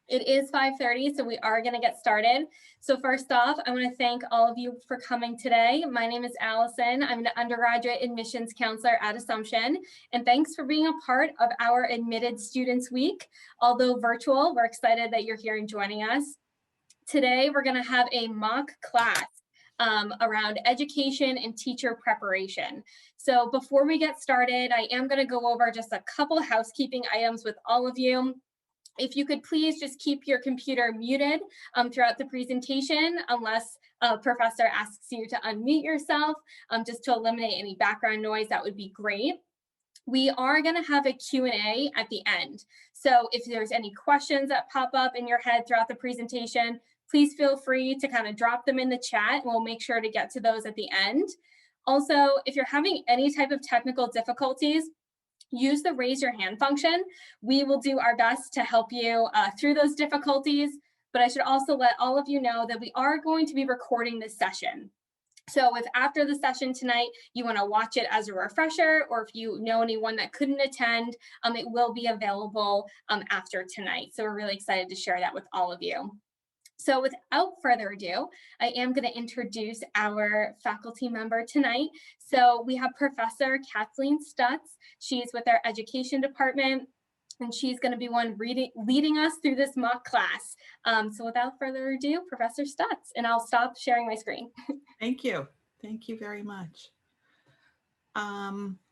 It is 5:30, so we are going to get started. So first off, I want to thank all of you for coming today. My name is Allison. I'm an undergraduate admissions counselor at Assumption, and thanks for being a part of our Admitted Students Week. Although virtual, we're excited that you're here and joining us. Today, we're going to have a mock class around education and teacher preparation. So before we get started, I am going to go over just a couple housekeeping items with all of you. If you could please just keep your computer muted throughout the presentation, unless a professor asks you to unmute yourself, just to eliminate any background noise, that would be great. We are going to have a Q&A at the end. So if there's any questions that pop up in your head throughout the presentation, please feel free to kind of drop them in the chat, and we'll make sure to get to those at the end. Also, if you're having any type of technical difficulties, use the raise your hand function. We will do our best to help you through those difficulties, but I should also let all of you know that we are going to be recording this session. So if after the session tonight, you want to watch it as a refresher, or if you know anyone that couldn't attend, it will be available after tonight. So we're really excited to share that with all of you. So without further ado, I am going to introduce our faculty member tonight. So we have Professor Kathleen Stutz. She's with our education department, and she's going to be one leading us through this mock class. So without further ado, Professor Stutz, and I'll stop sharing my screen. Thank you. Thank you very much.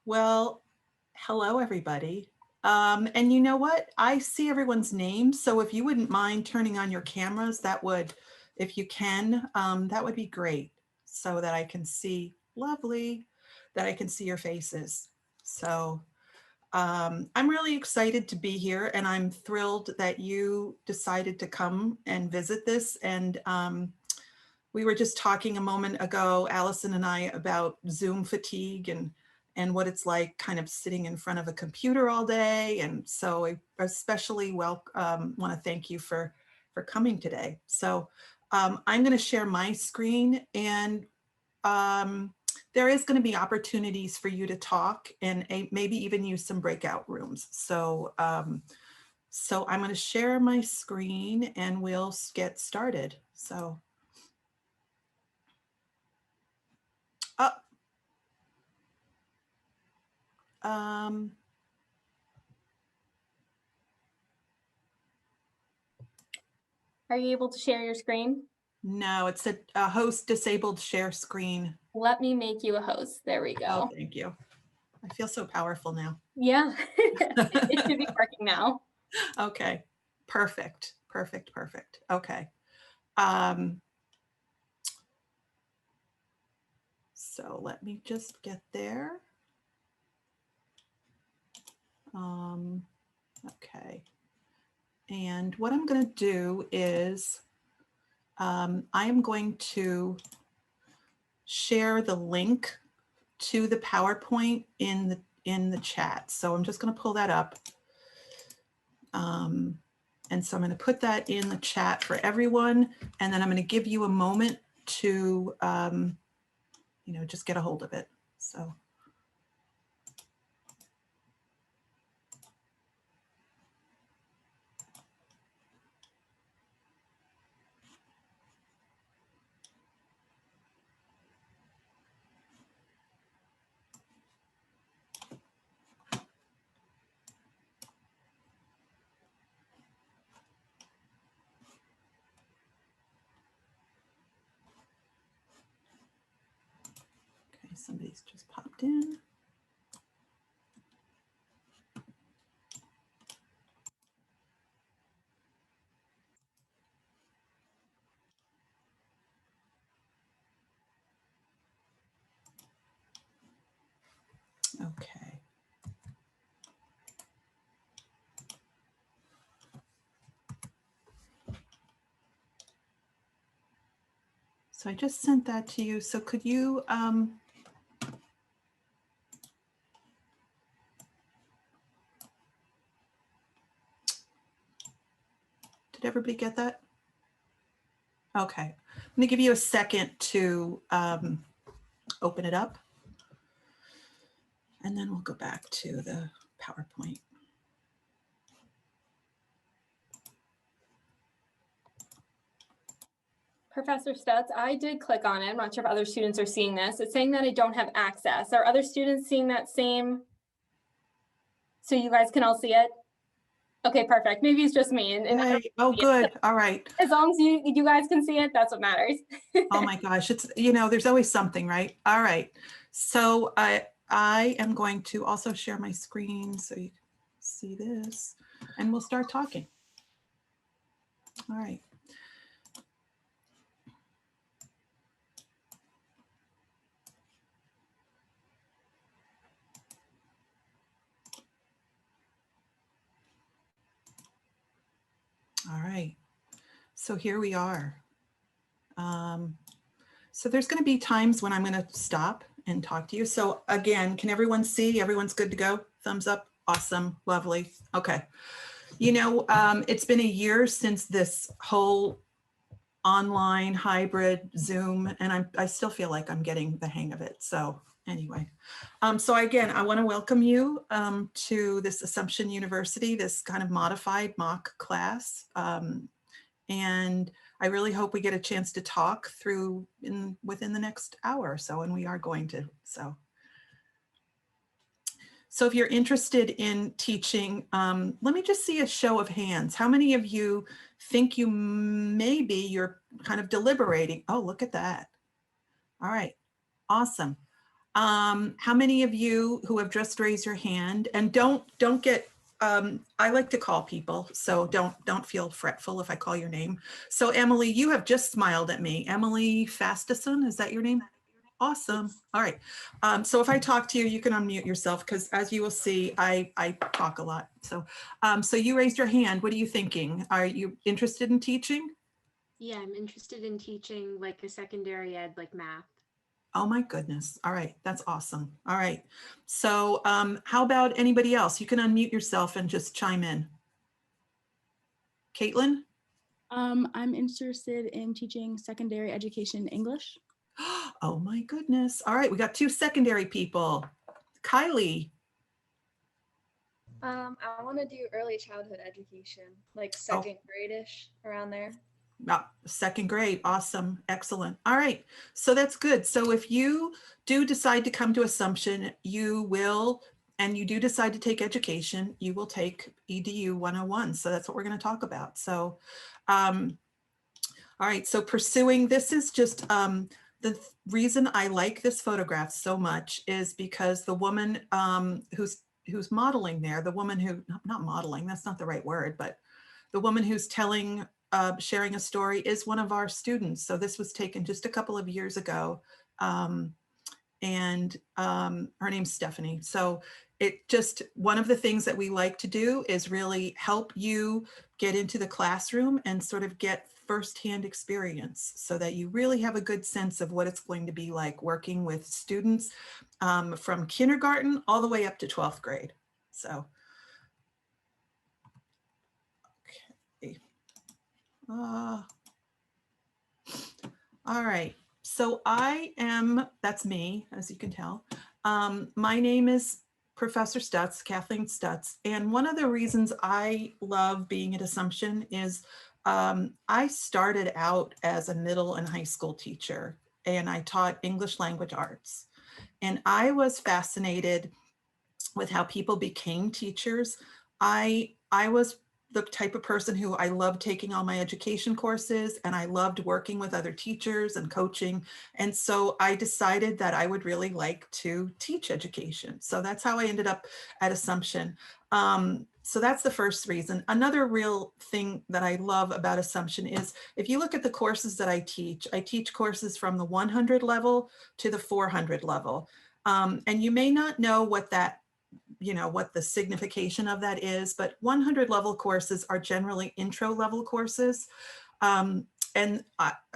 Well, hello, everybody. And you know what? I see everyone's names. So if you wouldn't mind turning on your cameras, that would, if you can, that would be great, so that I can see, lovely, that I can see your faces. So I'm really excited to be here, and I'm thrilled that you decided to come and visit this. And we were just talking a moment ago, Allison and I, about Zoom fatigue and what it's like kind of sitting in front of a computer all day. And so I especially want to thank you for coming today. So I'm going to share my screen, and there is going to be opportunities for you to talk and maybe even use some breakout rooms. So so I'm going to share my screen and we'll get started. So Are you able to share your screen? No, it's a host disabled share screen. Let me make you a host. There we go. Oh, thank you. I feel so powerful now. Yeah, it should be working now. Okay, perfect, perfect, perfect. Okay. So let me just get there. Okay. And what I'm going to do is I am going to share the link to the PowerPoint in the chat. So I'm just going to pull that up. And so I'm going to put that in the chat for everyone, and then I'm going to give you a moment to, you know, just get a hold of it. So. Somebody's just popped in. Okay. So I just sent that to you. So could you, did everybody get that? Okay, I'm gonna give you a second to open it up, and then we'll go back to the PowerPoint. Professor Stutz, I did click on it. I'm not sure if other students are seeing this. It's saying that I don't have access. Are other students seeing that same? So you guys can all see it? Okay, perfect. Maybe it's just me. And Yay. Oh, good. All right. as long as you guys can see it, that's what matters. Oh my gosh, it's, there's always something, right? All right. So I am going to also share my screen so you can see this, and we'll start talking. All right. All right. So here we are. So there's going to be times when I'm going to stop and talk to you. So again, can everyone see? Everyone's good to go? Thumbs up. Awesome. Lovely. Okay. It's been a year since this whole online hybrid Zoom, and I still feel like I'm getting the hang of it. So anyway, so again, I want to welcome you to this Assumption University, this kind of modified mock class. And I really hope we get a chance to talk through within the next hour or so, and we are going to. So if you're interested in teaching, let me just see a show of hands. How many of you think you're kind of deliberating? Oh, look at that. All right, awesome. How many of you who have just raised your hand, and don't get, I like to call people, so don't feel fretful if I call your name. So Emily, you have just smiled at me. Emily Fastison, is that your name? Awesome. All right. So if I talk to you, you can unmute yourself, because as you will see, I talk a lot. So, so you raised your hand. What are you thinking? Are you interested in teaching? Yeah, I'm interested in teaching like a secondary ed, like math. Oh my goodness. All right. That's awesome. All right. So how about anybody else? You can unmute yourself and just chime in. Caitlin? I'm interested in teaching secondary education English. Oh my goodness. All right. We got 2 secondary people. Kylie? I want to do early childhood education, like second grade-ish, around there. Second grade. Awesome. Excellent. All right. So that's good. So if you do decide to come to Assumption, you will, and you do decide to take education, you will take EDU 101. So that's what we're going to talk about. So, all right. So pursuing, this is just, the reason I like this photograph so much is because the woman who's modeling there, the woman who, not modeling, that's not the right word, but the woman who's telling, sharing a story is one of our students. So this was taken just a couple of years ago. And her name's Stephanie. So it just, one of the things that we like to do is really help you get into the classroom and sort of get firsthand experience so that you really have a good sense of what it's going to be like working with students from kindergarten all the way up to 12th grade. So, okay. All right. So that's me, as you can tell. My name is Professor Stutz, Kathleen Stutz. And one of the reasons I love being at Assumption is I started out as a middle and high school teacher, and I taught English language arts. And I was fascinated with how people became teachers. I was the type of person who I loved taking all my education courses, and I loved working with other teachers and coaching. And so I decided that I would really like to teach education. So that's how I ended up at Assumption. So that's the first reason. Another real thing that I love about Assumption is if you look at the courses that I teach courses from the 100 level to the 400 level. And you may not know what that, what the signification of that is, but 100 level courses are generally intro level courses. And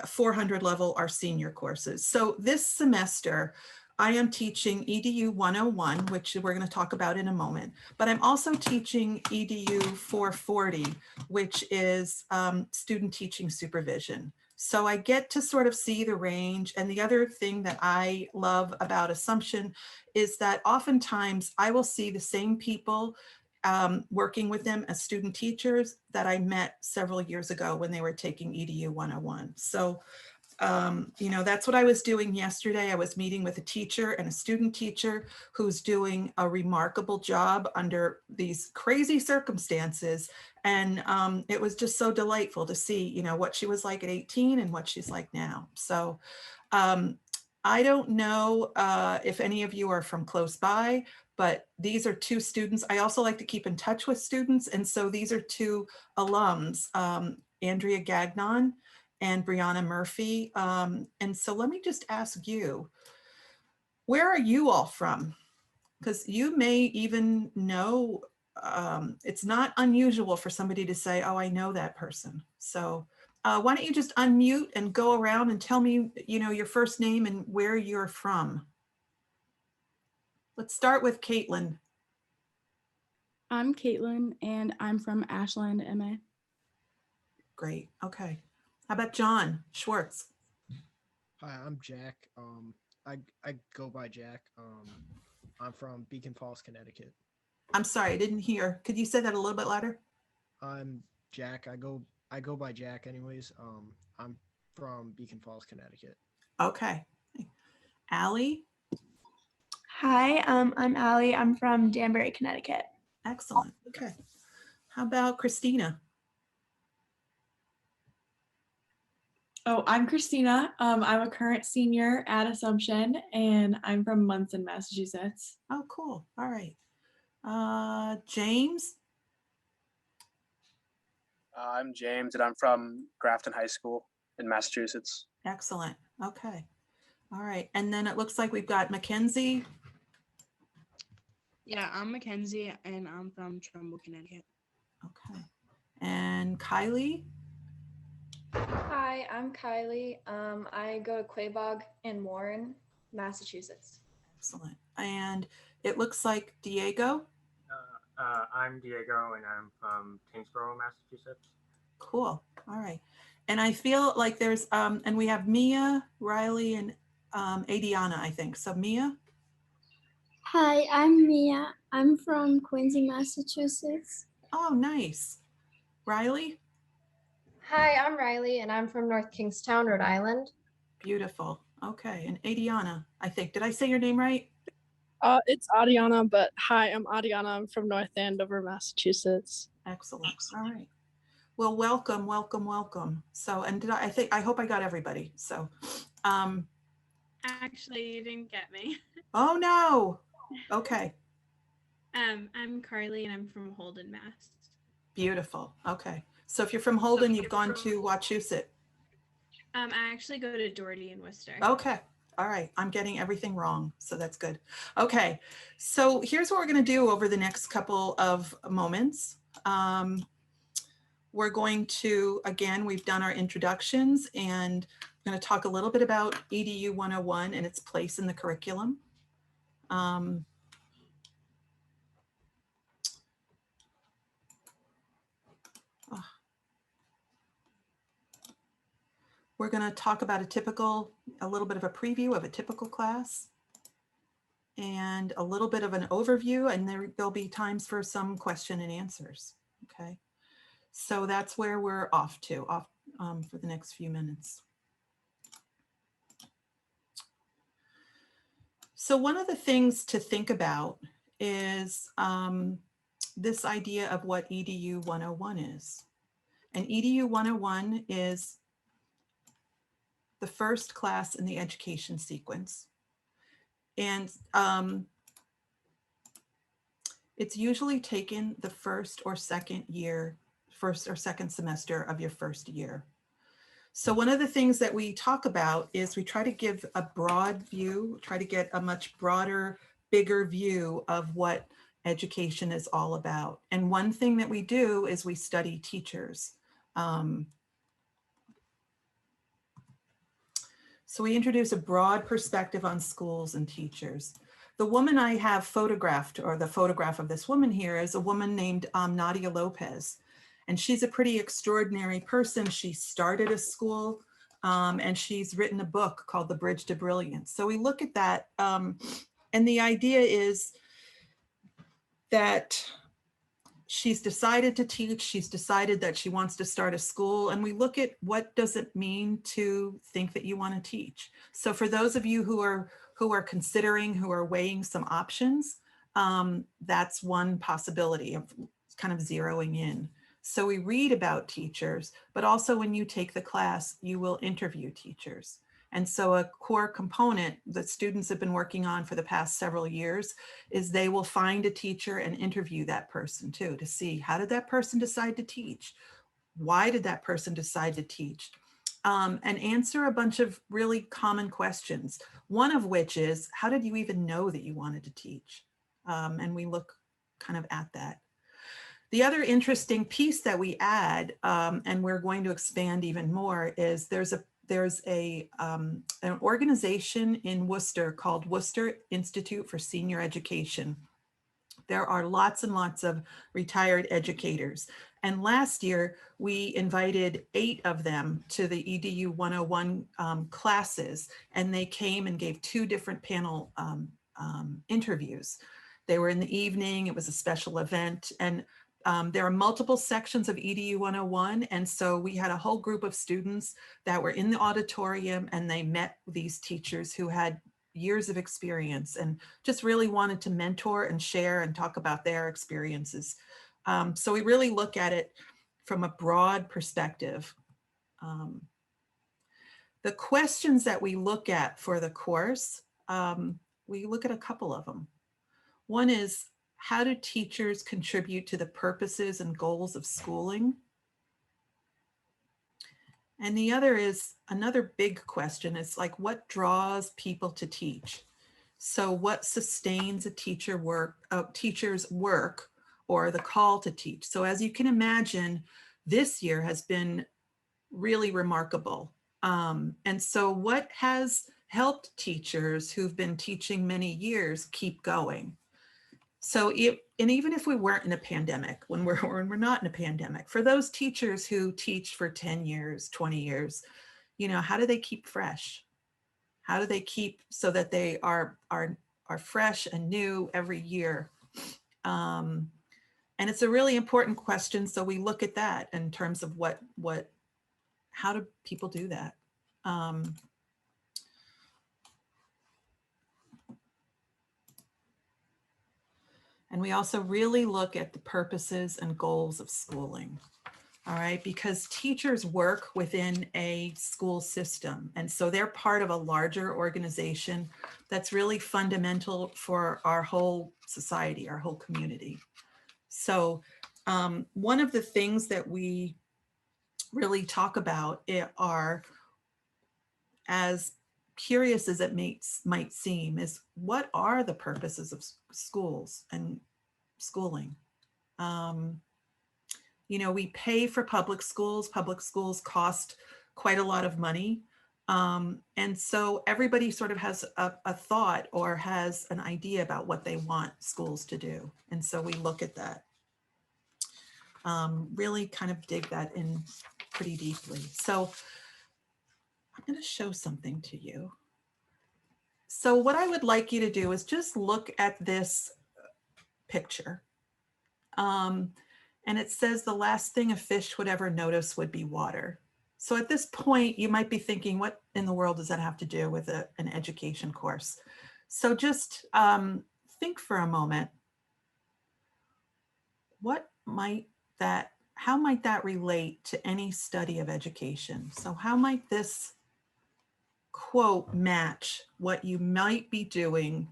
400 level are senior courses. So this semester, I am teaching EDU 101, which we're going to talk about in a moment, but I'm also teaching EDU 440, which is student teaching supervision. So I get to sort of see the range. And the other thing that I love about Assumption is that oftentimes I will see the same people working with them as student teachers that I met several years ago when they were taking EDU 101. So, you know, that's what I was doing yesterday. I was meeting with a teacher and a student teacher who's doing a remarkable job under these crazy circumstances. And it was just so delightful to see, you know, what she was like at 18 and what she's like now. So I don't know if any of you are from close by, but these are two students. I also like to keep in touch with students. And so these are two alums, Andrea Gagnon and Brianna Murphy. And so let me just ask you, where are you all from? Because you may even know, it's not unusual for somebody to say, oh, I know that person. So why don't you just unmute and go around and tell me, you know, your first name and where you're from. Let's start with Caitlin. I'm Caitlin, and I'm from Ashland, MA. Great. Okay. How about John Schwartz? Hi, I'm Jack. I go by Jack. I'm from Beacon Falls, Connecticut. I'm sorry, I didn't hear. Could you say that a little bit louder? I'm Jack. I go by Jack anyways. I'm from Beacon Falls, Connecticut. Okay. Allie? Hi, I'm Allie. I'm from Danbury, Connecticut. Excellent. Okay. How about Christina? Oh, I'm Christina. I'm a current senior at Assumption, and I'm from Munson, Massachusetts. Oh, cool. All right. James? I'm James, and I'm from Grafton High School in Massachusetts. Excellent. Okay. All right. And then it looks like we've got Mackenzie. Yeah, I'm Mackenzie, and I'm from Trumbull, Connecticut. Okay. And Kylie? Hi, I'm Kylie. I go to Quabog in Warren, Massachusetts. Excellent. And it looks like Diego. I'm Diego, and I'm from Tingsboro, Massachusetts. Cool. All right. And I feel like there's, and we have Mia, Riley, and Adiana, I think. So Mia? Hi, I'm Mia. I'm from Quincy, Massachusetts. Oh, nice. Riley? Hi, I'm Riley, and I'm from North Kingstown, Rhode Island. Beautiful. Okay. And Adiana, I think. Did I say your name right? It's Adiana, but hi, I'm Adiana. I'm from North Andover, Massachusetts. Excellent. All right. Well, welcome, welcome, welcome. So, and did I hope I got everybody. So, Actually, you didn't get me. oh no. Okay. I'm Carly, and I'm from Holden, Mass. Beautiful. Okay. So if you're from Holden, you've gone to Wachusett. I actually go to Doherty and Worcester. Okay. All right. I'm getting everything wrong. So that's good. Okay. So here's what we're going to do over the next couple of moments. We're going to, again, we've done our introductions, and I'm going to talk a little bit about EDU 101 and its place in the curriculum. We're going to talk about a little bit of a preview of a typical class and a little bit of an overview, and there'll be times for some question and answers. Okay. So that's where we're off for the next few minutes. So one of the things to think about is this idea of what EDU 101 is. And EDU 101 is the first class in the education sequence. And it's usually taken the first or second semester of your first year. So one of the things that we talk about is we try to give a broad view, try to get a much broader, bigger view of what education is all about. And one thing that we do is we study teachers. So we introduce a broad perspective on schools and teachers. The woman I have photographed, or the photograph of this woman here, is a woman named Nadia Lopez. And she's a pretty extraordinary person. She started a school and she's written a book called The Bridge to Brilliance. So we look at that, and the idea is that she's decided to teach, she's decided that she wants to start a school, and we look at what does it mean to think that you want to teach. So for those of you who are considering, who are weighing some options, that's one possibility of kind of zeroing in. So we read about teachers, but also when you take the class, you will interview teachers. And so a core component that students have been working on for the past several years is they will find a teacher and interview that person too, to see how did that person decide to teach? Why did that person decide to teach? And answer a bunch of really common questions. One of which is, how did you even know that you wanted to teach? And we look kind of at that. The other interesting piece that we add, and we're going to expand even more, is there's an organization in Worcester called Worcester Institute for Senior Education. There are lots and lots of retired educators. And last year, we invited 8 of them to the EDU 101 classes, and they came and gave 2 different panel interviews. They were in the evening, it was a special event, and there are multiple sections of EDU 101, and so we had a whole group of students that were in the auditorium, and they met these teachers who had years of experience and just really wanted to mentor and share and talk about their experiences. So we really look at it from a broad perspective. The questions that we look at for the course, we look at a couple of them. One is, how do teachers contribute to the purposes and goals of schooling? And the other is, another big question is like, what draws people to teach? So what sustains a teacher's work or the call to teach? So as you can imagine, this year has been really remarkable. And so what has helped teachers who've been teaching many years keep going? So even if we weren't in a pandemic, when we're not in a pandemic, for those teachers who teach for 10 years, 20 years, you know, how do they keep fresh? How do they keep so that they are fresh and new every year? And it's a really important question. So we look at that in terms of how do people do that? And we also really look at the purposes and goals of schooling, all right? Because teachers work within a school system. And so they're part of a larger organization that's really fundamental for our whole society, our whole community. So one of the things that we really talk about are, as curious as it might seem, is what are the purposes of schools and schooling? You know, we pay for public schools. Public schools cost quite a lot of money. And so everybody sort of has a thought or has an idea about what they want schools to do. And so we look at that, really kind of dig that in pretty deeply. So I'm going to show something to you. So what I would like you to do is just look at this picture. And it says the last thing a fish would ever notice would be water. So at this point, you might be thinking, what in the world does that have to do with an education course? So just think for a moment, how might that relate to any study of education? So how might this quote match what you might be doing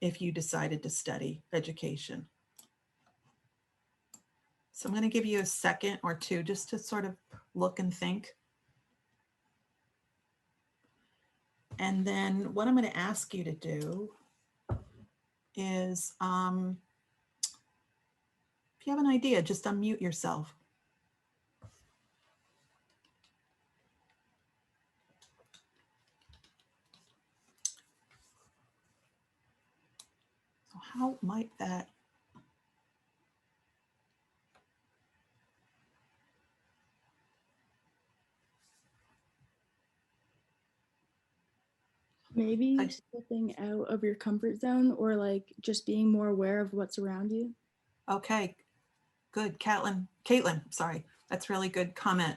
if you decided to study education? So I'm going to give you a second or two just to sort of look and think. And then what I'm going to ask you to do is, if you have an idea, just unmute yourself. So how might that maybe stepping out of your comfort zone, or like just being more aware of what's around you? Okay. good. Caitlin, sorry. That's really good comment.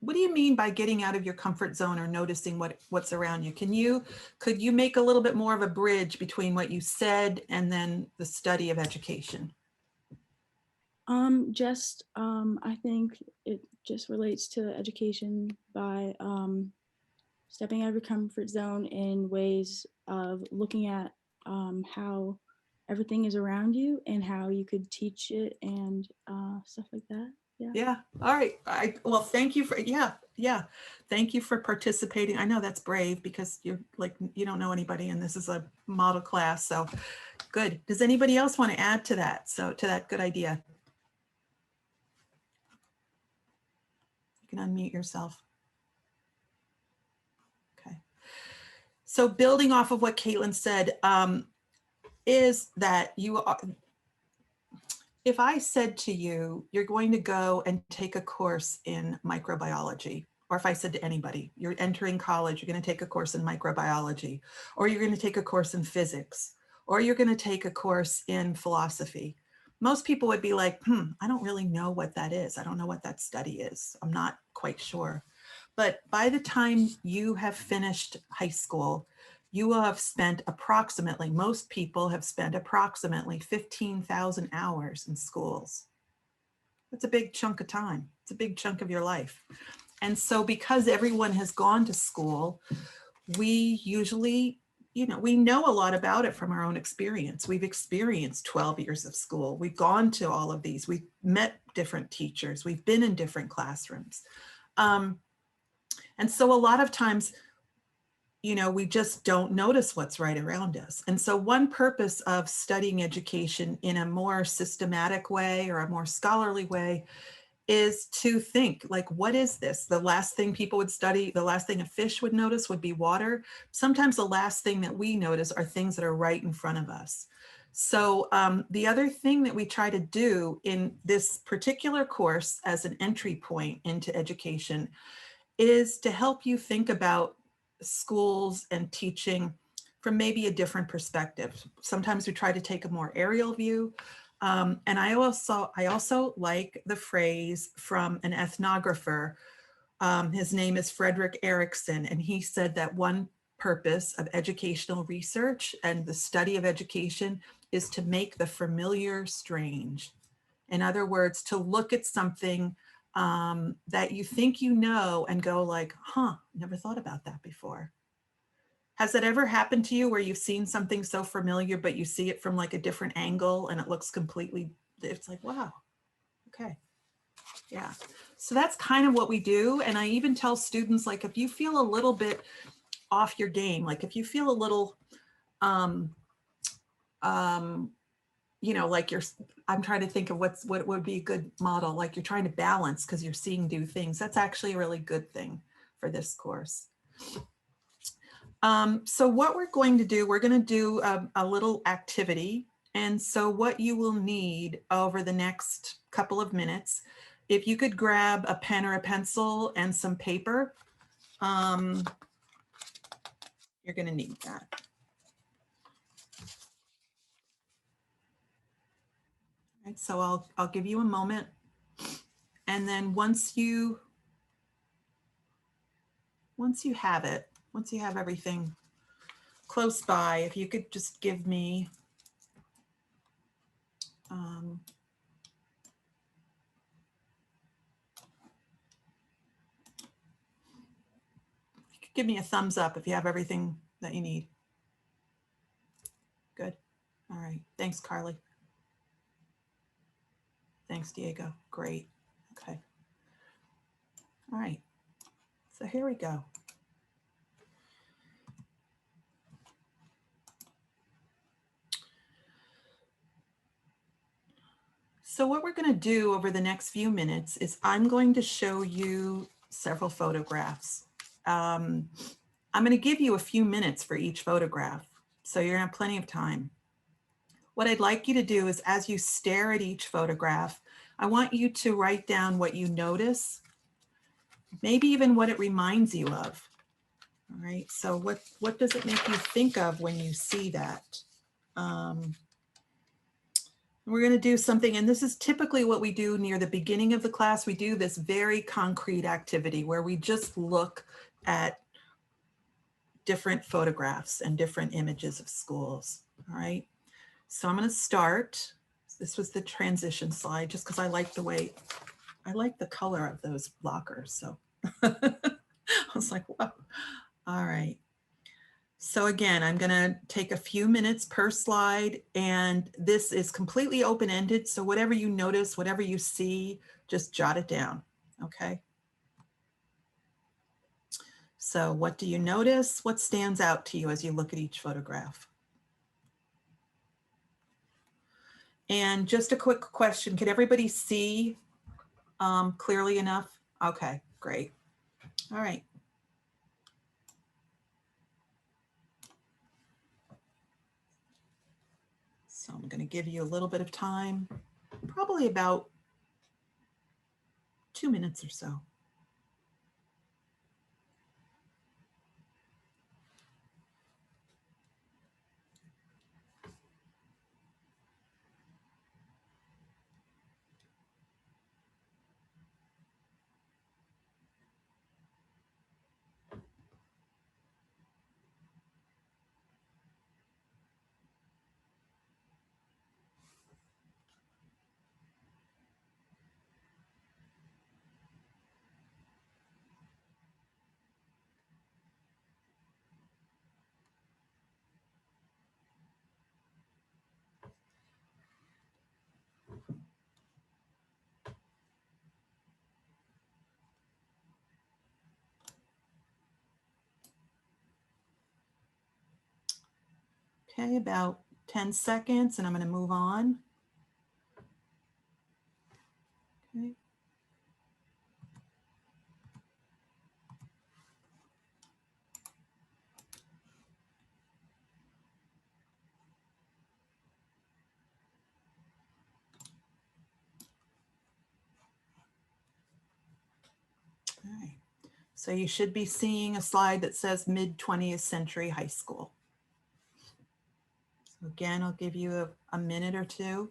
What do you mean by getting out of your comfort zone or noticing what's around you? Could you make a little bit more of a bridge between what you said and then the study of education? I think it just relates to education by stepping out of your comfort zone in ways of looking at how everything is around you and how you could teach it and stuff like that. Yeah. All right. Well, thank you for, thank you for participating. I know that's brave because you're like, you don't know anybody and this is a model class. So good. Does anybody else want to add to that? So to that good idea? You can unmute yourself. Okay. So building off of what Caitlin said, is that you are, if I said to you, you're going to go and take a course in microbiology, or if I said to anybody, you're entering college, you're going to take a course in microbiology, or you're going to take a course in physics, or you're going to take a course in philosophy, most people would be like, I don't really know what that is. I don't know what that study is. I'm not quite sure. But by the time you have finished high school, you will have spent approximately, most people have spent approximately 15,000 hours in schools. That's a big chunk of time. It's a big chunk of your life. And so because everyone has gone to school, we usually, we know a lot about it from our own experience. We've experienced 12 years of school. We've gone to all of these. We've met different teachers. We've been in different classrooms. And so a lot of times, we just don't notice what's right around us. And so one purpose of studying education in a more systematic way or a more scholarly way is to think like, what is this? The last thing people would study, the last thing a fish would notice would be water. Sometimes the last thing that we notice are things that are right in front of us. So the other thing that we try to do in this particular course as an entry point into education is to help you think about schools and teaching from maybe a different perspective. Sometimes we try to take a more aerial view. And I also like the phrase from an ethnographer. His name is Frederick Erickson, and he said that one purpose of educational research and the study of education is to make the familiar strange. In other words, to look at something that you think you know and go like, never thought about that before. Has that ever happened to you where you've seen something so familiar, but you see it from like a different angle and it looks completely, it's like, wow, okay. Yeah, so that's kind of what we do. And I even tell students, like, if you feel a little bit off your game, like if you feel a little, like I'm trying to think of what would be a good model, like you're trying to balance because you're seeing new things. That's actually a really good thing for this course. So what we're going to do, we're going to do a little activity. And so what you will need over the next couple of minutes, if you could grab a pen or a pencil and some paper, you're going to need that. Right, so I'll give you a moment. And then once you have it, once you have everything close by, if you could just give me give me a thumbs up if you have everything that you need. Good. All right. Thanks, Carly. Thanks, Diego. Great. Okay. All right. So here we go. So what we're going to do over the next few minutes is I'm going to show you several photographs. I'm going to give you a few minutes for each photograph, so you're going to have plenty of time. What I'd like you to do is, as you stare at each photograph, I want you to write down what you notice, maybe even what it reminds you of. All right, so what does it make you think of when you see that? We're going to do something, and this is typically what we do near the beginning of the class. We do this very concrete activity where we just look at different photographs and different images of schools. All right. So I'm going to start. This was the transition slide just because I like the way, I like the color of those blockers. So I was like, whoa. All right. So again, I'm going to take a few minutes per slide, and this is completely open-ended. So whatever you notice, whatever you see, just jot it down. Okay. So what do you notice? What stands out to you as you look at each photograph? And just a quick question, can everybody see clearly enough? Okay, great. All right. So I'm going to give you a little bit of time, probably about 2 minutes or so. Okay, about 10 seconds, and I'm going to move on. Okay. All right. So you should be seeing a slide that says mid-20th century high school. So again, I'll give you a minute or two.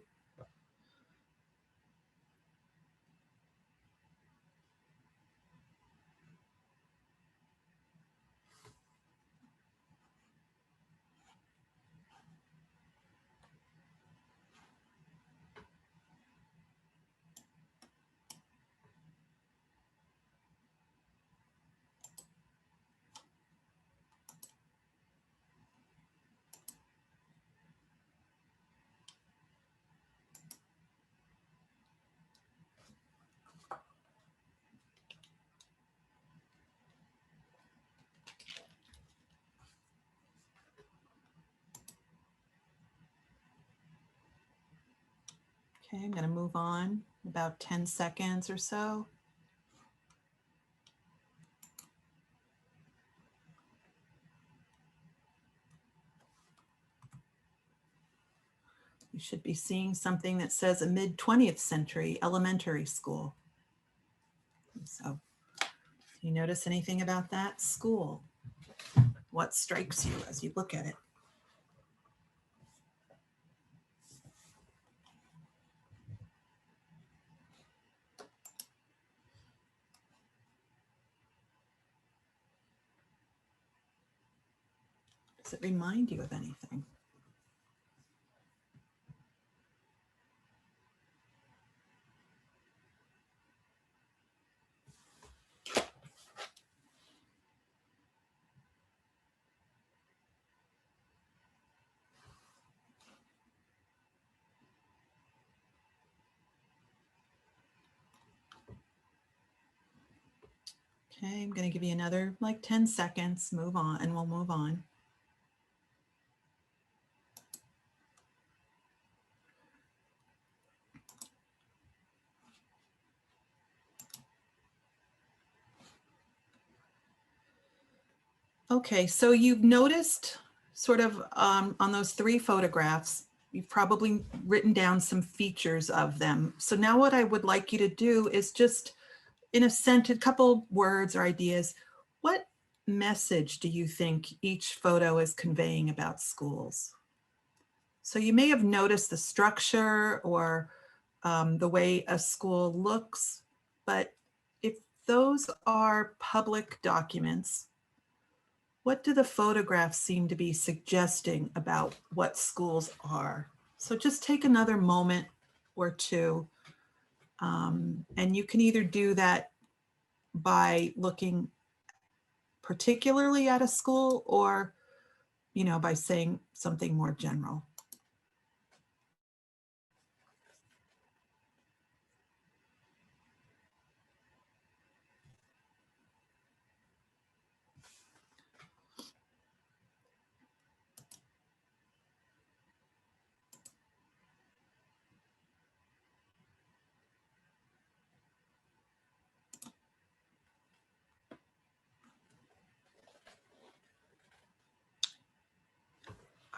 Okay, I'm going to move on about 10 seconds or so. You should be seeing something that says a mid-20th century elementary school. So, you notice anything about that school? What strikes you as you look at it? Does it remind you of anything? Okay, I'm going to give you another like 10 seconds, move on, and we'll move on. Okay, so you've noticed sort of on those 3 photographs, you've probably written down some features of them. So now what I would like you to do is just in a sentence, couple words or ideas, what message do you think each photo is conveying about schools? So you may have noticed the structure or the way a school looks, but if those are public documents, what do the photographs seem to be suggesting about what schools are? So just take another moment or two, and you can either do that by looking particularly at a school or, by saying something more general.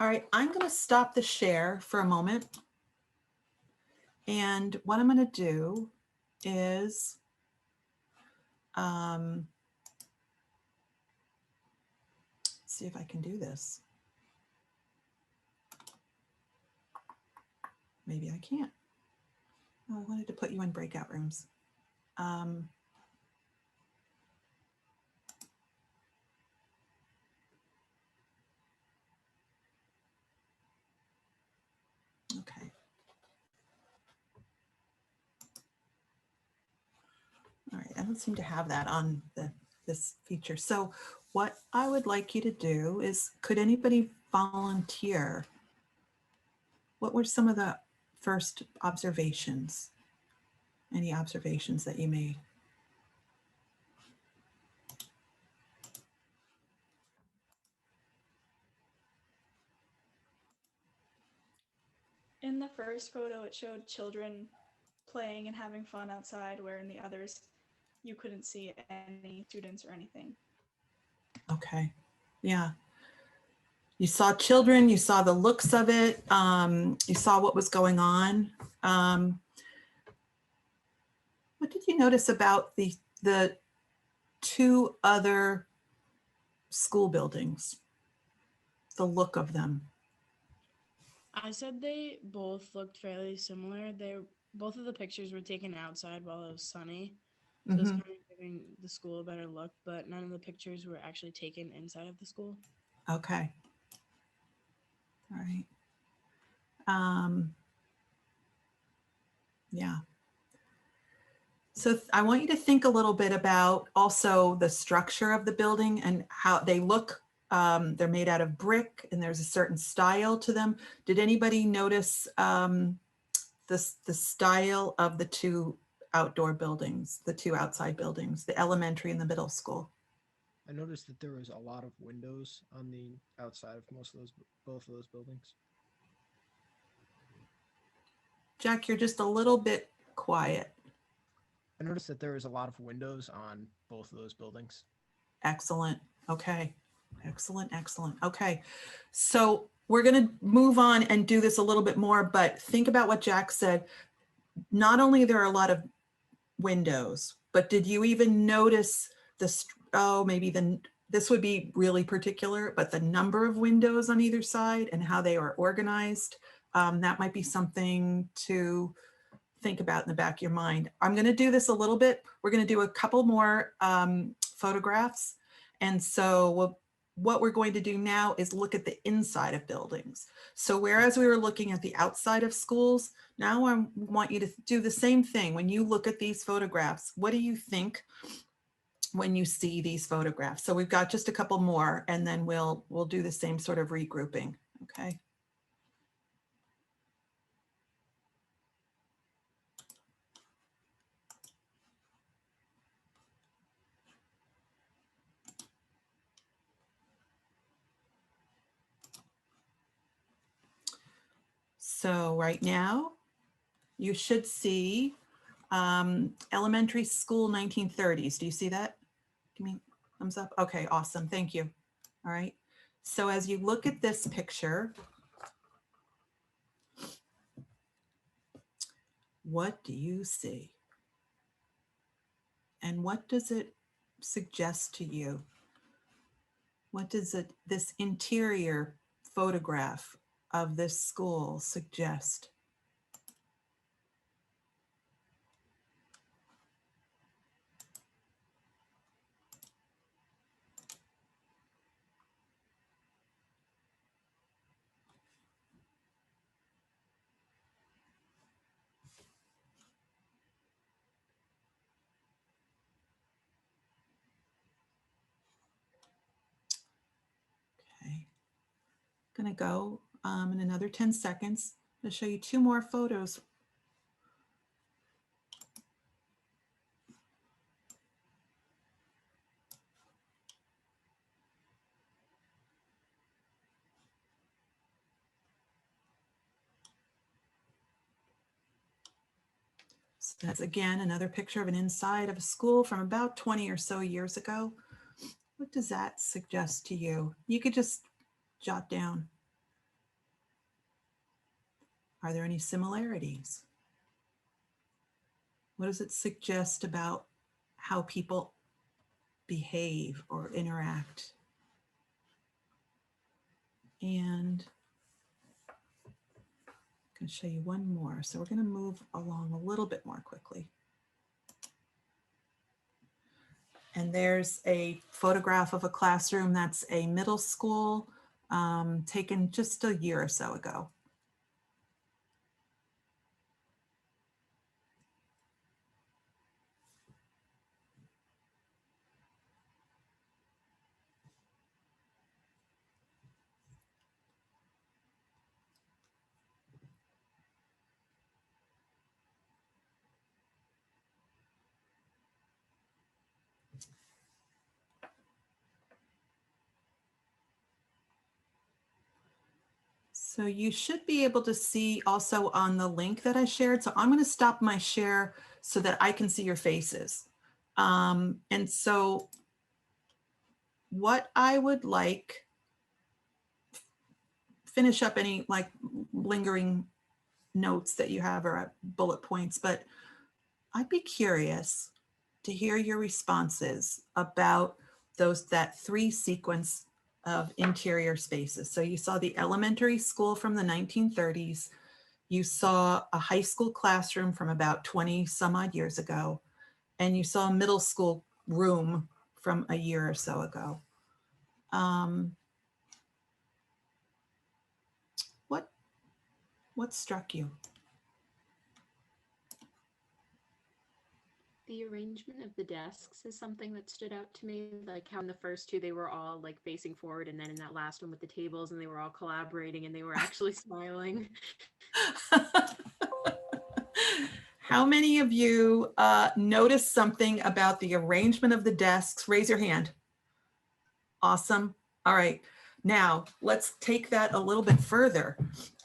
All right, I'm going to stop the share for a moment. And what I'm going to do is see if I can do this. Maybe I can't. Oh, I wanted to put you in breakout rooms. Okay. All right, I don't seem to have that on this feature. So what I would like you to do is, could anybody volunteer? What were some of the first observations? Any observations that you made? In the first photo, it showed children playing and having fun outside, where in the others, you couldn't see any students or anything. Okay, yeah. You saw children, you saw the looks of it, you saw what was going on. What did you notice about the two other school buildings? The look of them? I said they both looked fairly similar. Both of the pictures were taken outside while it was sunny. So it's kind of giving the school a better look, but none of the pictures were actually taken inside of the school. Okay. All right. Yeah. So I want you to think a little bit about also the structure of the building and how they look. They're made out of brick and there's a certain style to them. Did anybody notice the style of the two outdoor buildings, the two outside buildings, the elementary and the middle school? I noticed that there was a lot of windows on the outside of both of those buildings. Jack, you're just a little bit quiet. I noticed that there was a lot of windows on both of those buildings. Excellent. Okay. Excellent. Excellent. Okay. So we're going to move on and do this a little bit more, but think about what Jack said. Not only there are a lot of windows, but did you even notice this? Oh, maybe this would be really particular, but the number of windows on either side and how they are organized, that might be something to think about in the back of your mind. I'm going to do this a little bit. We're going to do a couple more photographs. And so what we're going to do now is look at the inside of buildings. So whereas we were looking at the outside of schools, now I want you to do the same thing. When you look at these photographs, what do you think when you see these photographs? So we've got just a couple more and then we'll do the same sort of regrouping. Okay. So right now, you should see elementary school 1930s. Do you see that? Give me a thumbs up. Okay, awesome. Thank you. All right. So as you look at this picture, what do you see? And what does it suggest to you? What does this interior photograph of this school suggest? Okay, gonna go in another 10 seconds to show you 2 more photos. So that's again another picture of an inside of a school from about 20 or so years ago. What does that suggest to you? You could just jot down. Are there any similarities? What does it suggest about how people behave or interact? And I'm going to show you one more. So we're going to move along a little bit more quickly. And there's a photograph of a classroom that's a middle school taken just a year or so ago. So you should be able to see also on the link that I shared. So I'm going to stop my share so that I can see your faces. And so what I would like, finish up any like lingering notes that you have or bullet points, but I'd be curious to hear your responses about that 3 sequence of interior spaces. So you saw the elementary school from the 1930s. You saw a high school classroom from about 20 some odd years ago. And you saw a middle school room from a year or so ago. What struck you? The arrangement of the desks is something that stood out to me, like how in the first 2 they were all like facing forward, and then in that last one with the tables and they were all collaborating and they were actually smiling. How many of you noticed something about the arrangement of the desks? Raise your hand. Awesome. All right. Now let's take that a little bit further.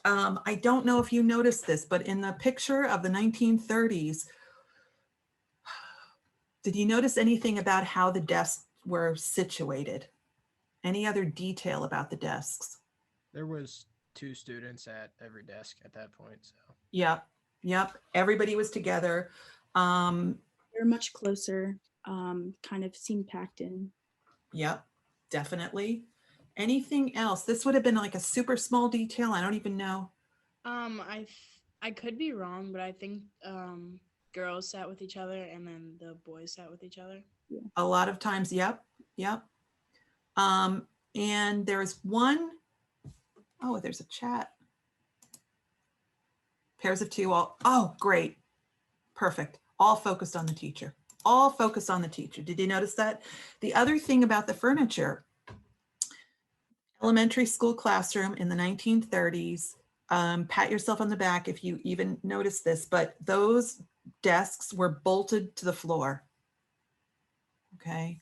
I don't know if you noticed this, but in the picture of the 1930s, did you notice anything about how the desks were situated? Any other detail about the desks? There was 2 students at every desk at that point. So Yep. Everybody was together. They're much closer, kind of seemed packed in. Yep, definitely. Anything else? This would have been like a super small detail. I don't even know. I could be wrong, but I think girls sat with each other and then the boys sat with each other. Yeah. A lot of times, yep. And there's one, oh, there's a chat. Pairs of 2, all, oh, great. Perfect. All focused on the teacher. All focused on the teacher. Did you notice that? The other thing about the furniture, elementary school classroom in the 1930s, pat yourself on the back if you even noticed this, but those desks were bolted to the floor. Okay.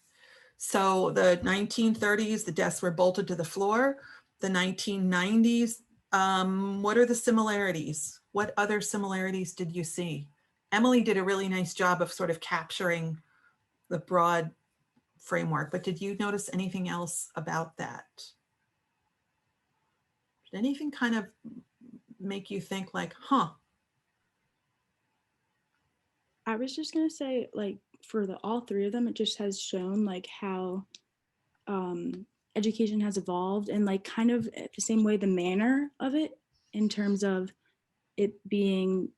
So the 1930s, the desks were bolted to the floor. The 1990s, what are the similarities? What other similarities did you see? Emily did a really nice job of sort of capturing the broad framework, but did you notice anything else about that? Did anything kind of make you think like, huh? I was just gonna say, like, for all 3 of them, it just has shown like how education has evolved and like kind of the same way the manner of it in terms of it being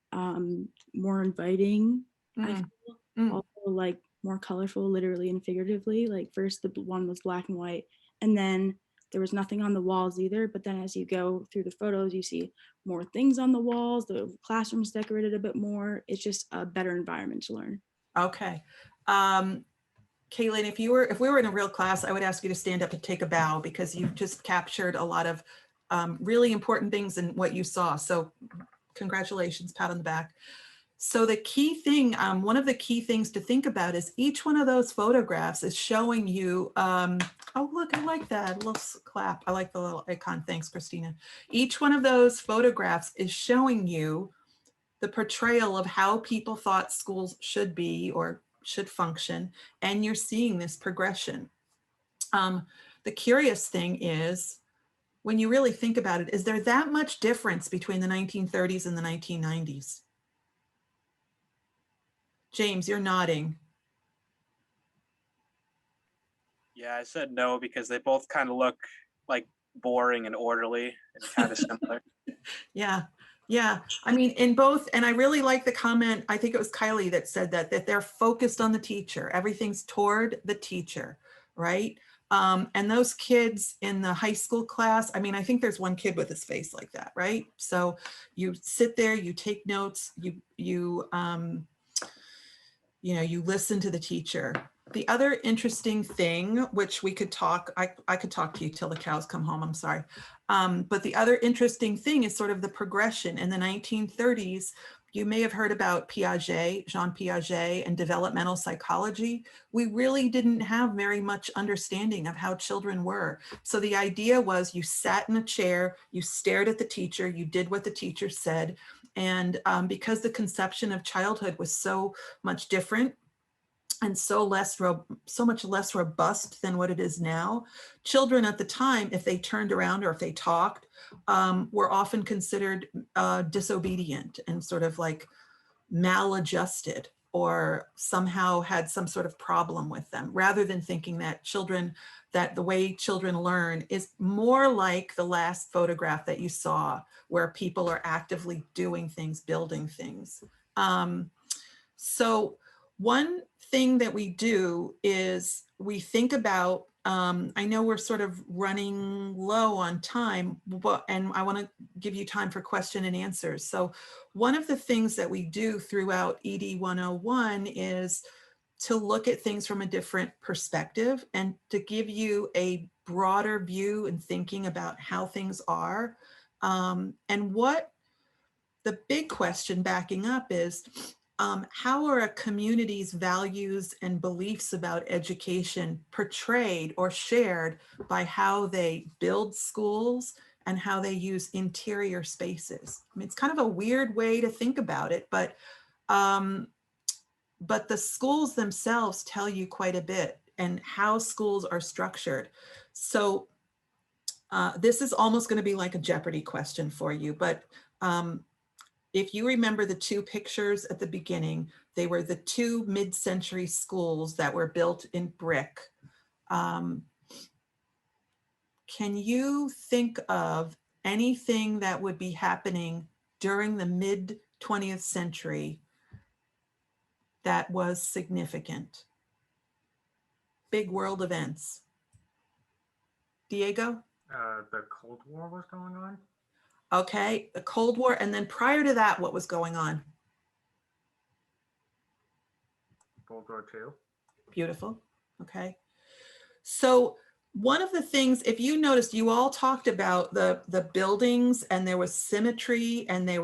more inviting, I feel. Also like more colorful, literally and figuratively. Like first the one was black and white, and then there was nothing on the walls either. But then as you go through the photos, you see more things on the walls. The classroom's decorated a bit more. It's just a better environment to learn. Okay. Kaylin, if we were in a real class, I would ask you to stand up and take a bow because you've just captured a lot of really important things in what you saw. So congratulations, pat on the back. So the key thing, one of the key things to think about is each one of those photographs is showing you, oh, look, I like that, a little clap. I like the little icon. Thanks, Christina. Each one of those photographs is showing you the portrayal of how people thought schools should be or should function, and you're seeing this progression. The curious thing is, when you really think about it, is there that much difference between the 1930s and the 1990s? James, you're nodding. Yeah, I said no because they both kind of look like boring and orderly and kind of similar. Yeah. Yeah, I mean, in both, and I really like the comment, I think it was Kylie that said that they're focused on the teacher. Everything's toward the teacher, right? And those kids in the high school class, I mean, I think there's one kid with his face like that, right? So you sit there, you take notes, you listen to the teacher. The other interesting thing, which we could talk, I could talk to you till the cows come home, I'm sorry. But the other interesting thing is sort of the progression. In the 1930s, you may have heard about Piaget, Jean Piaget, and developmental psychology. We really didn't have very much understanding of how children were. So the idea was you sat in a chair, you stared at the teacher, you did what the teacher said. And because the conception of childhood was so much different and so much less robust than what it is now, children at the time, if they turned around or if they talked, were often considered disobedient and sort of like maladjusted, or somehow had some sort of problem with them, rather than thinking that the way children learn is more like the last photograph that you saw, where people are actively doing things, building things. So one thing that we do is we think about, I know we're sort of running low on time, and I want to give you time for question and answers. So one of the things that we do throughout ED 101 is to look at things from a different perspective and to give you a broader view and thinking about how things are. And what the big question backing up is, how are a community's values and beliefs about education portrayed or shared by how they build schools and how they use interior spaces? I mean, it's kind of a weird way to think about it, but the schools themselves tell you quite a bit, and how schools are structured. So this is almost going to be like a Jeopardy question for you, but if you remember the two pictures at the beginning, they were the two mid-century schools that were built in brick. Can you think of anything that would be happening during the mid-20th century that was significant? Big world events. Diego? The Cold War was going on. Okay, the Cold War, and then prior to that, what was going on? World War II. Beautiful. Okay. So one of the things, if you noticed, you all talked about the buildings, and there was symmetry, and they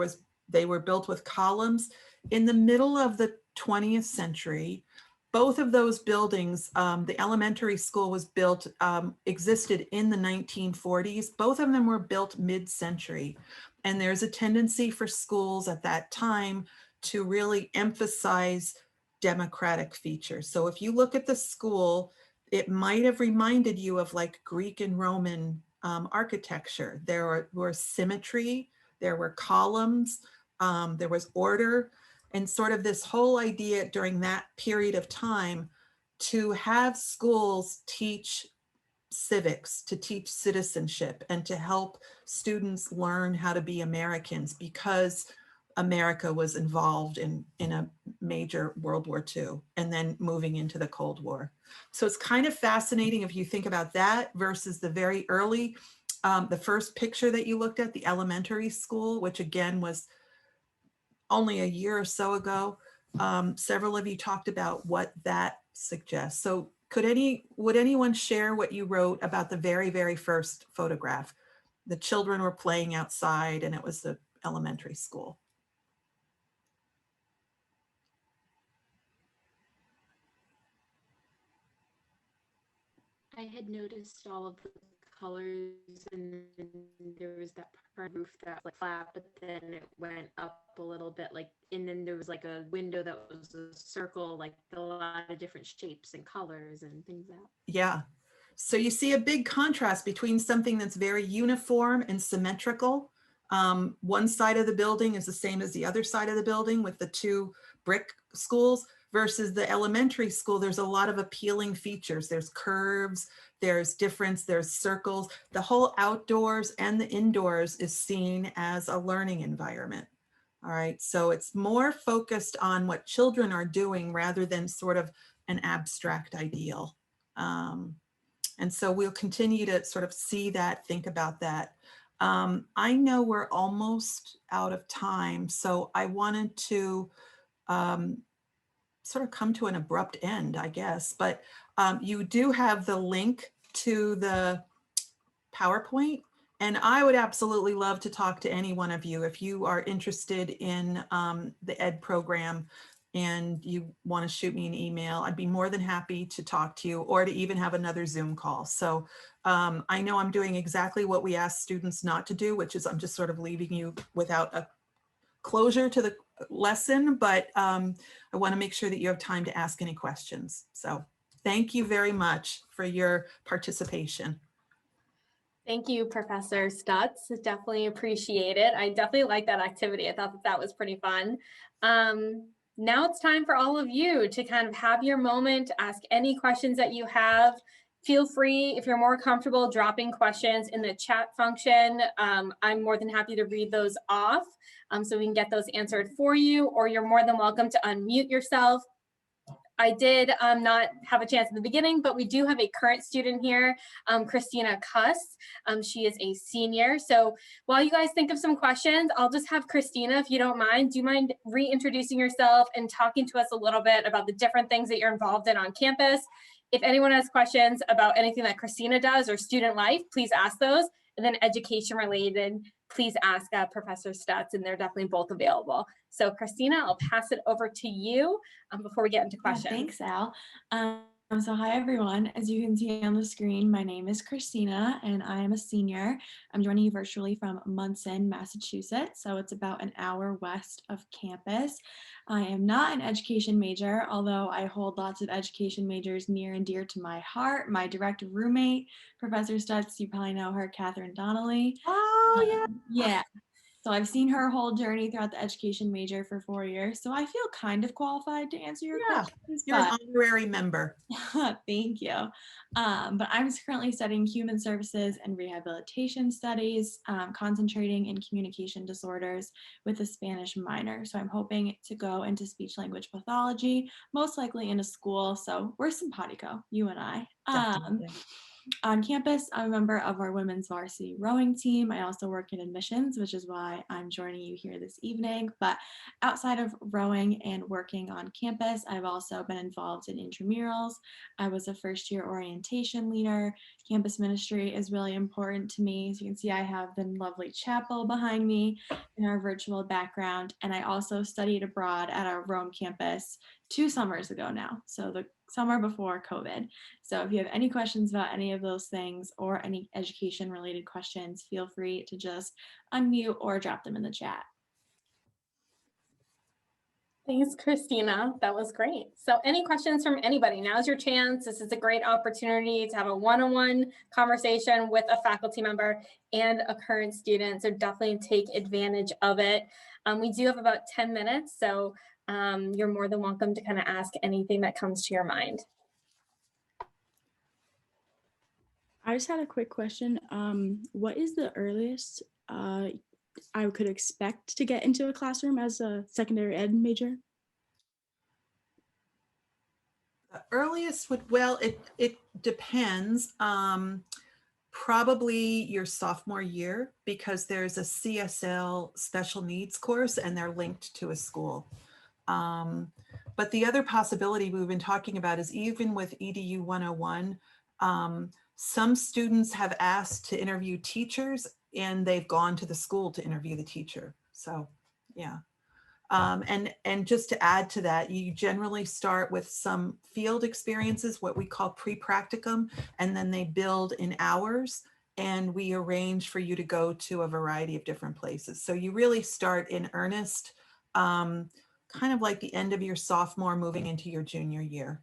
were built with columns. In the middle of the 20th century, both of those buildings, the elementary school was built, existed in the 1940s. Both of them were built mid-century. And there's a tendency for schools at that time to really emphasize democratic features. So if you look at the school, it might have reminded you of like Greek and Roman architecture. There were symmetry, there were columns, there was order. And sort of this whole idea during that period of time to have schools teach civics, to teach citizenship, and to help students learn how to be Americans, because America was involved in a major World War II and then moving into the Cold War. So it's kind of fascinating if you think about that versus the very early, the first picture that you looked at, the elementary school, which again was only a year or so ago. Several of you talked about what that suggests. So would anyone share what you wrote about the very, very first photograph? The children were playing outside and it was the elementary school. I had noticed all of the colors, and then there was that part of the roof that was like flat, but then it went up a little bit, like, and then there was like a window that was a circle, like a lot of different shapes and colors and things like that. Yeah. So you see a big contrast between something that's very uniform and symmetrical. One side of the building is the same as the other side of the building with the two brick schools, versus the elementary school. There's a lot of appealing features. There's curves, there's difference, there's circles. The whole outdoors and the indoors is seen as a learning environment. All right, so it's more focused on what children are doing rather than sort of an abstract ideal. And so we'll continue to sort of see that, think about that. I know we're almost out of time, so I wanted to sort of come to an abrupt end, I guess, but you do have the link to the PowerPoint, and I would absolutely love to talk to any one of you if you are interested in the ED program and you want to shoot me an email. I'd be more than happy to talk to you, or to even have another Zoom call. So I know I'm doing exactly what we ask students not to do, which is I'm just sort of leaving you without a closure to the lesson, but I want to make sure that you have time to ask any questions. So thank you very much for your participation. Thank you, Professor Stutz. Definitely appreciate it. I definitely like that activity. I thought that was pretty fun. Now it's time for all of you to kind of have your moment, ask any questions that you have. Feel free, if you're more comfortable, dropping questions in the chat function. I'm more than happy to read those off so we can get those answered for you, or you're more than welcome to unmute yourself. I did not have a chance in the beginning, but we do have a current student here, Christina Kuss. She is a senior. So while you guys think of some questions, I'll just have Christina, if you don't mind, do you mind reintroducing yourself and talking to us a little bit about the different things that you're involved in on campus? If anyone has questions about anything that Christina does or student life, please ask those. And then education related, please ask Professor Stutz, and they're definitely both available. So Christina, I'll pass it over to you before we get into questions. Yeah, thanks, Al. So hi, everyone. As you can see on the screen, my name is Christina, and I am a senior. I'm joining you virtually from Munson, Massachusetts. So it's about an hour west of campus. I am not an education major, although I hold lots of education majors near and dear to my heart. My direct roommate, Professor Stutz, you probably know her, Catherine Donnelly. Oh, yeah. Yeah. So I've seen her whole journey throughout the education major for 4 years. So I feel kind of qualified to answer your questions. You're an honorary member. Thank you. But I'm currently studying human services and rehabilitation studies, concentrating in communication disorders with a Spanish minor. So I'm hoping to go into speech language pathology, most likely in a school. So we're simpatico, you and I. On campus, I'm a member of our women's varsity rowing team. I also work in admissions, which is why I'm joining you here this evening. But outside of rowing and working on campus, I've also been involved in intramurals. I was a first-year orientation leader. Campus ministry is really important to me. As you can see, I have the lovely chapel behind me in our virtual background. And I also studied abroad at our Rome campus 2 summers ago now. So the summer before COVID. So if you have any questions about any of those things or any education related questions, feel free to just unmute or drop them in the chat. Thanks, Christina. That was great. So any questions from anybody? Now's your chance. This is a great opportunity to have a one-on-one conversation with a faculty member and a current student. So definitely take advantage of it. We do have about 10 minutes. So you're more than welcome to kind of ask anything that comes to your mind. I just had a quick question. What is the earliest I could expect to get into a classroom as a secondary ed major? The earliest would, well, it depends. Probably your sophomore year, because there's a CSL special needs course and they're linked to a school. But the other possibility we've been talking about is even with EDU 101, some students have asked to interview teachers and they've gone to the school to interview the teacher. So yeah. And just to add to that, you generally start with some field experiences, what we call pre-practicum, and then they build in hours, and we arrange for you to go to a variety of different places. So you really start in earnest, kind of like the end of your sophomore moving into your junior year.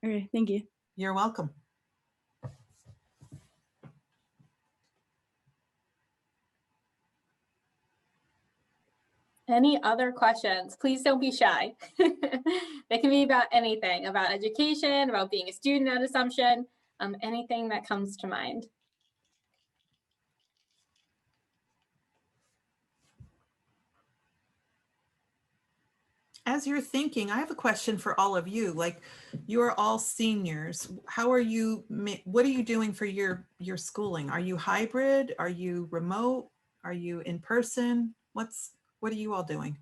Okay, thank you. You're welcome. Any other questions? Please don't be shy. They can be about anything, about education, about being a student at Assumption, anything that comes to mind. As you're thinking, I have a question for all of you. Like, you are all seniors. How are you, what are you doing for your schooling? Are you hybrid? Are you remote? Are you in person? What are you all doing?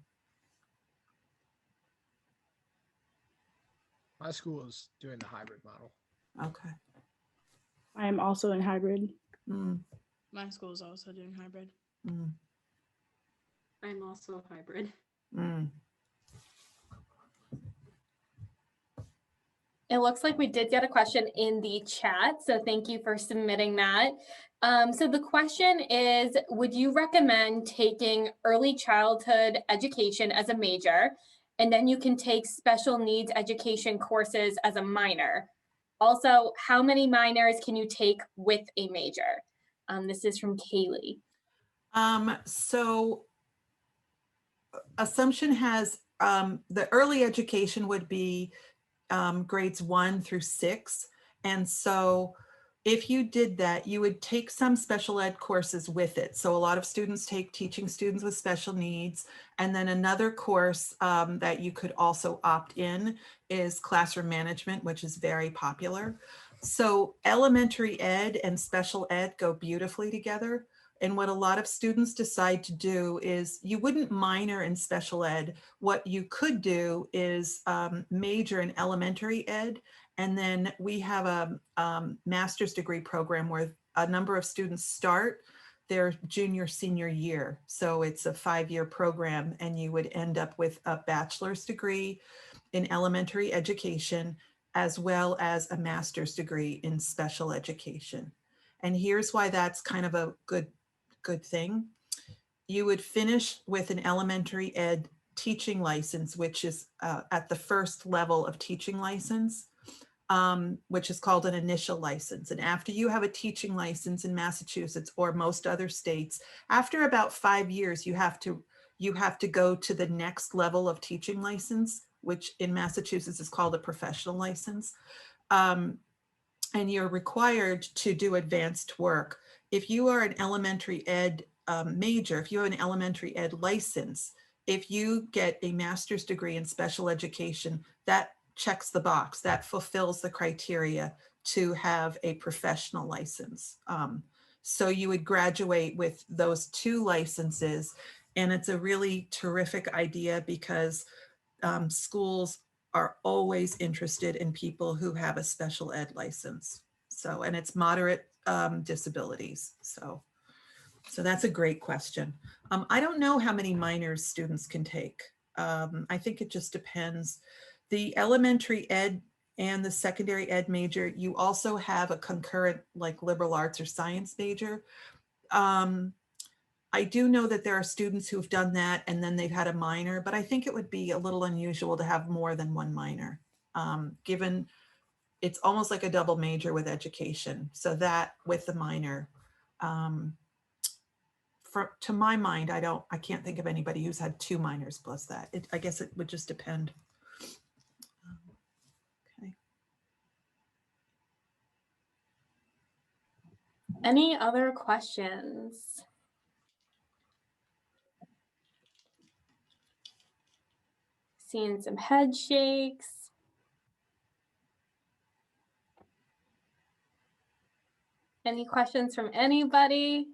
My school is doing the hybrid model. Okay. I am also in hybrid. My school is also doing hybrid. I'm also hybrid. It looks like we did get a question in the chat, so thank you for submitting that. So the question is, would you recommend taking early childhood education as a major, and then you can take special needs education courses as a minor? Also, how many minors can you take with a major? This is from Kaylee. So Assumption has, the early education would be grades 1 through 6. And so if you did that, you would take some special ed courses with it. So a lot of students take teaching students with special needs. And then another course that you could also opt in is classroom management, which is very popular. So elementary ed and special ed go beautifully together. And what a lot of students decide to do is, you wouldn't minor in special ed. What you could do is major in elementary ed. And then we have a master's degree program where a number of students start their junior senior year. So it's a 5-year program, and you would end up with a bachelor's degree in elementary education, as well as a master's degree in special education. And here's why that's kind of a good thing. You would finish with an elementary ed teaching license, which is at the first level of teaching license, which is called an initial license. And after you have a teaching license in Massachusetts or most other states, after about 5 years, you have to go to the next level of teaching license, which in Massachusetts is called a professional license. And you're required to do advanced work. If you are an elementary ed major, if you have an elementary ed license, if you get a master's degree in special education, that checks the box, that fulfills the criteria to have a professional license. So you would graduate with those 2 licenses, and it's a really terrific idea because schools are always interested in people who have a special ed license. So, and it's moderate disabilities. So that's a great question. I don't know how many minors students can take. I think it just depends. The elementary ed and the secondary ed major, you also have a concurrent like liberal arts or science major. I do know that there are students who've done that and then they've had a minor, but I think it would be a little unusual to have more than 1 minor, given it's almost like a double major with education. So that with the minor, to my mind, I can't think of anybody who's had 2 minors plus that. I guess it would just depend. Okay. Any other questions? Seeing some head shakes. Any questions from anybody?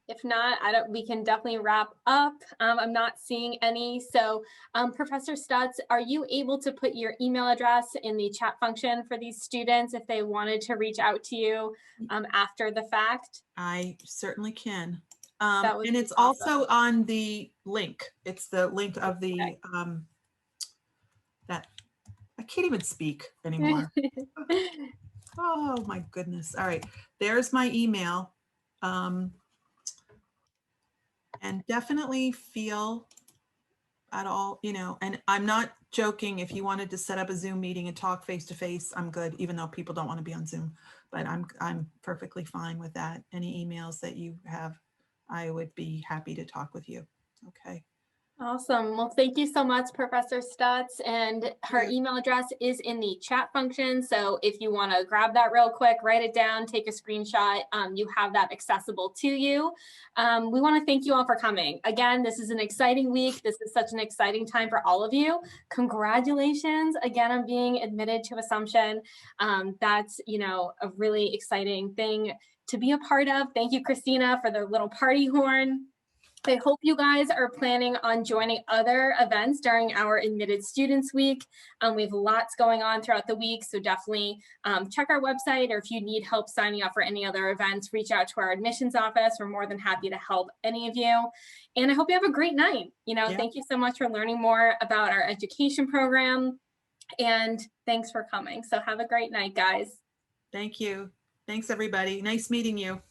If not, we can definitely wrap up. I'm not seeing any. So Professor Stutz, are you able to put your email address in the chat function for these students if they wanted to reach out to you after the fact? I certainly can. That would And be it's awesome. also on the link. It's the link of the, that, I can't even speak anymore. Oh my goodness. All right, there's my email. And definitely feel at all, you know, and I'm not joking. If you wanted to set up a Zoom meeting and talk face to face, I'm good, even though people don't want to be on Zoom, but I'm perfectly fine with that. Any emails that you have, I would be happy to talk with you. Okay. Awesome. Well, thank you so much, Professor Stutz. And her email address is in the chat function. So if you want to grab that real quick, write it down, take a screenshot, you have that accessible to you. We want to thank you all for coming. Again, this is an exciting week. This is such an exciting time for all of you. Congratulations again on being admitted to Assumption. That's, you know, a really exciting thing to be a part of. Thank you, Christina, for the little party horn. I hope you guys are planning on joining other events during our Admitted Students Week. We have lots going on throughout the week, so definitely check our website, or if you need help signing up for any other events, reach out to our admissions office. We're more than happy to help any of you. And I hope you have a great night. You know, Thank you so much for learning more about our education program, and thanks for coming. So have a great night, guys. Thank you. Thanks, everybody. Nice meeting you.